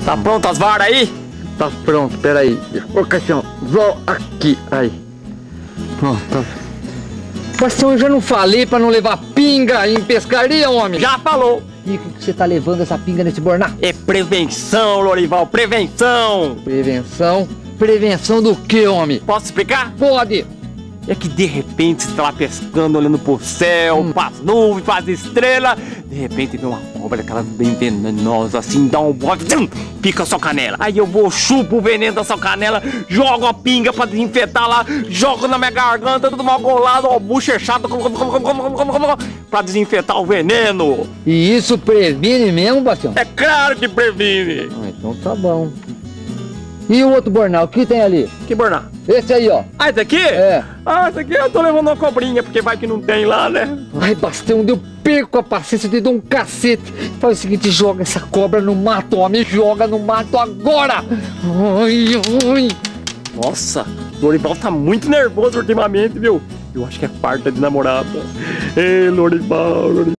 Tá pronto as varas aí? Tá pronto, peraí. Ô, Cassião, vou aqui. Aí. Pronto, tá. Bastião, eu já não falei pra não levar pinga em pescaria, homem? Já falou. E o que você tá levando essa pinga nesse borná? É prevenção, Lorival, prevenção. Prevenção? Prevenção do que, homem? Posso explicar? Pode! É que de repente você tá lá pescando, olhando pro céu, pras nuvens, pras estrelas. De repente vem uma cobra, aquela bem venenosa, assim, dá um bote, pica a sua canela. Aí eu vou, chupo o veneno da sua canela, jogo a pinga pra desinfetar lá, jogo na minha garganta, tudo mal golado, ó, bochechado, pra desinfetar o veneno. E isso previne mesmo, Bastião? É claro que previne. Ah, então tá bom. E o outro bornal, o que tem ali? Que borná? Esse aí, ó. Ah, esse aqui? É. Ah, esse aqui eu tô levando uma cobrinha, porque vai que não tem lá, né? Ai, Bastião, eu perco a paciência, eu te dou um cacete. Faz o seguinte, joga essa cobra no mato, homem. Joga no mato agora. Ai, ai. Nossa, o Lorival tá muito nervoso ultimamente, viu? Eu acho que é farta de namorada. Ei, Lorival, Lorival.